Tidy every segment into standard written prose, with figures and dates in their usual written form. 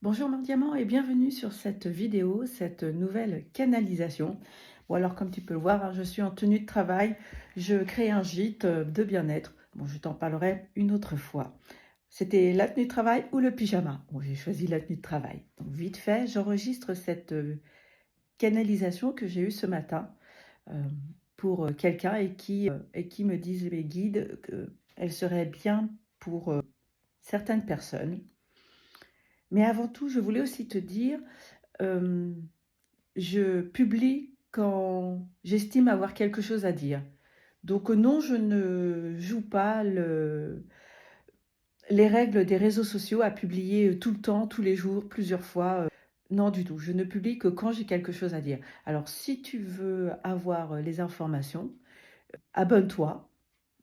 Bonjour mon diamant et bienvenue sur cette vidéo, cette nouvelle canalisation. Bon alors comme tu peux le voir, hein, je suis en tenue de travail, je crée un gîte de bien-être. Bon, je t'en parlerai une autre fois. C'était la tenue de travail ou le pyjama. Bon, j'ai choisi la tenue de travail. Donc vite fait, j'enregistre cette canalisation que j'ai eue ce matin euh, pour quelqu'un et qui me disent mes guides qu'elle serait bien pour certaines personnes. Mais avant tout, je voulais aussi te dire, euh, je publie quand j'estime avoir quelque chose à dire. Donc non, je ne joue pas les règles des réseaux sociaux à publier tout le temps, tous les jours, plusieurs fois. Non du tout, je ne publie que quand j'ai quelque chose à dire. Alors si tu veux avoir les informations, abonne-toi,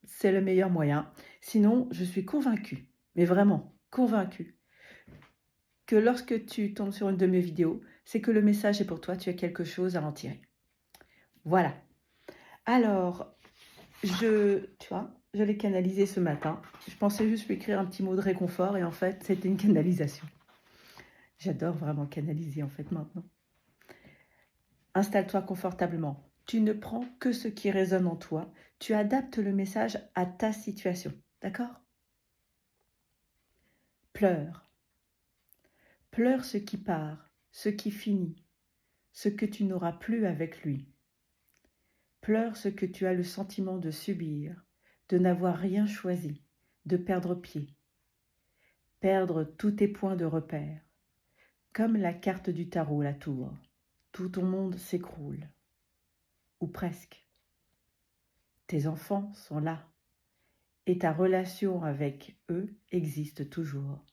c'est le meilleur moyen. Sinon, je suis convaincue, mais vraiment convaincue, que lorsque tu tombes sur une de mes vidéos, c'est que le message est pour toi, tu as quelque chose à en tirer. Voilà. Alors, tu vois, je l'ai canalisé ce matin. Je pensais juste lui écrire un petit mot de réconfort et en fait, c'était une canalisation. J'adore vraiment canaliser en fait maintenant. Installe-toi confortablement. Tu ne prends que ce qui résonne en toi. Tu adaptes le message à ta situation. D'accord? Pleure. Pleure ce qui part, ce qui finit, ce que tu n'auras plus avec lui. Pleure ce que tu as le sentiment de subir, de n'avoir rien choisi, de perdre pied. Perdre tous tes points de repère. Comme la carte du tarot, la tour. Tout ton monde s'écroule. Ou presque. Tes enfants sont là. Et ta relation avec eux existe toujours.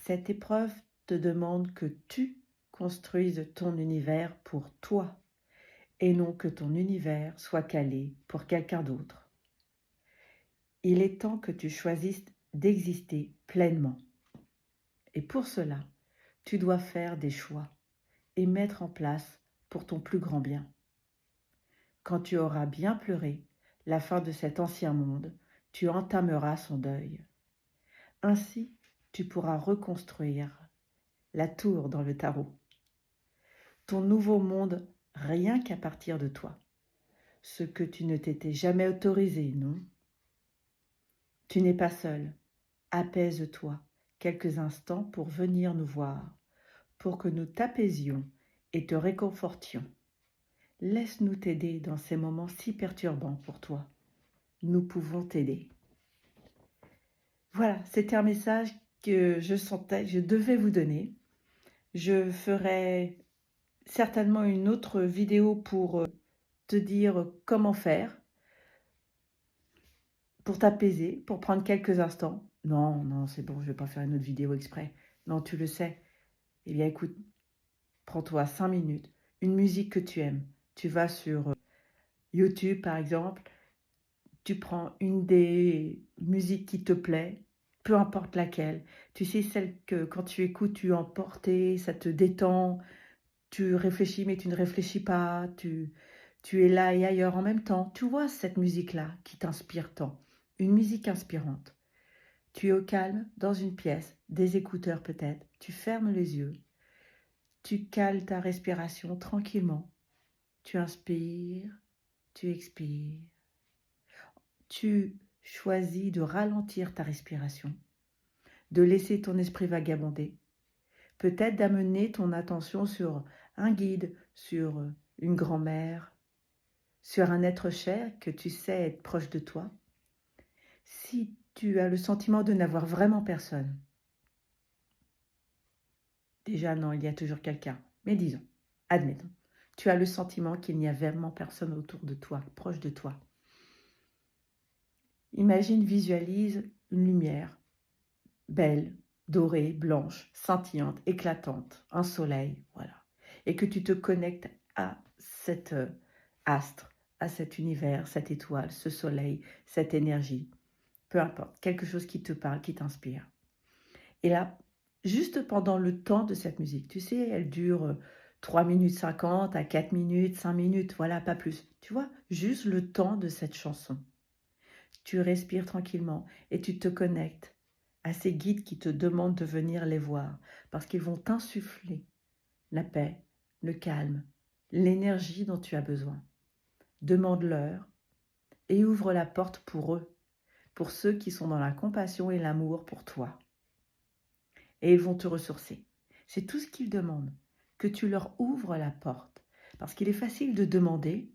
Cette épreuve te demande que tu construises ton univers pour toi et non que ton univers soit calé pour quelqu'un d'autre. Il est temps que tu choisisses d'exister pleinement. Et pour cela, tu dois faire des choix et mettre en place pour ton plus grand bien. Quand tu auras bien pleuré la fin de cet ancien monde, tu entameras son deuil. Ainsi, tu pourras reconstruire la tour dans le tarot. Ton nouveau monde rien qu'à partir de toi. Ce que tu ne t'étais jamais autorisé, non? Tu n'es pas seul. Apaise-toi quelques instants pour venir nous voir, pour que nous t'apaisions et te réconfortions. Laisse-nous t'aider dans ces moments si perturbants pour toi. Nous pouvons t'aider. Voilà, c'était un message que je sentais, je devais vous donner. Je ferai certainement une autre vidéo pour te dire comment faire, pour t'apaiser, pour prendre quelques instants. Non, non, c'est bon, je ne vais pas faire une autre vidéo exprès. Non, tu le sais. Eh bien, écoute, prends-toi 5 minutes, une musique que tu aimes. Tu vas sur YouTube, par exemple, tu prends une des musiques qui te plaît, peu importe laquelle. Tu sais, celle que quand tu écoutes, tu es emporté, ça te détend, tu réfléchis mais tu ne réfléchis pas, tu es là et ailleurs en même temps. Tu vois cette musique-là qui t'inspire tant, une musique inspirante. Tu es au calme, dans une pièce, des écouteurs peut-être, tu fermes les yeux, tu cales ta respiration tranquillement, tu inspires, tu expires. Tu choisis de ralentir ta respiration, de laisser ton esprit vagabonder, peut-être d'amener ton attention sur un guide, sur une grand-mère, sur un être cher que tu sais être proche de toi. Si tu as le sentiment de n'avoir vraiment personne, déjà non, il y a toujours quelqu'un, mais disons, admettons, tu as le sentiment qu'il n'y a vraiment personne autour de toi, proche de toi. Imagine, visualise une lumière belle, dorée, blanche, scintillante, éclatante, un soleil, voilà. Et que tu te connectes à cet astre, à cet univers, cette étoile, ce soleil, cette énergie, peu importe, quelque chose qui te parle, qui t'inspire. Et là, juste pendant le temps de cette musique, tu sais, elle dure 3 minutes 50 à 4 minutes, 5 minutes, voilà, pas plus. Tu vois, juste le temps de cette chanson. Tu respires tranquillement et tu te connectes à ces guides qui te demandent de venir les voir, parce qu'ils vont t'insuffler la paix, le calme, l'énergie dont tu as besoin. Demande-leur et ouvre la porte pour eux, pour ceux qui sont dans la compassion et l'amour pour toi. Et ils vont te ressourcer. C'est tout ce qu'ils demandent, que tu leur ouvres la porte. Parce qu'il est facile de demander,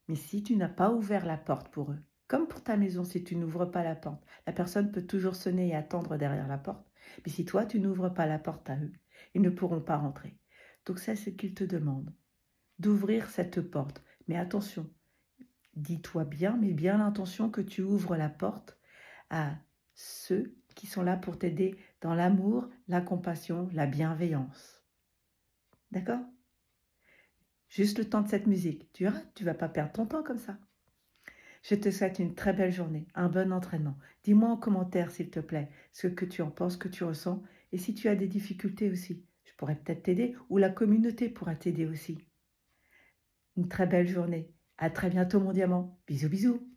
mais si tu n'as pas ouvert la porte pour eux, comme pour ta maison, si tu n'ouvres pas la porte, la personne peut toujours sonner et attendre derrière la porte. Mais si toi, tu n'ouvres pas la porte à eux, ils ne pourront pas rentrer. Donc ça, c'est ce qu'ils te demandent, d'ouvrir cette porte. Mais attention, dis-toi bien, mais bien l'intention que tu ouvres la porte à ceux qui sont là pour t'aider dans l'amour, la compassion, la bienveillance. D'accord ? Juste le temps de cette musique. Tu verras, tu ne vas pas perdre ton temps comme ça. Je te souhaite une très belle journée, un bon entraînement. Dis-moi en commentaire, s'il te plaît, ce que tu en penses, ce que tu ressens, et si tu as des difficultés aussi. Je pourrais peut-être t'aider, ou la communauté pourra t'aider aussi. Une très belle journée. À très bientôt, mon diamant. Bisous, bisous.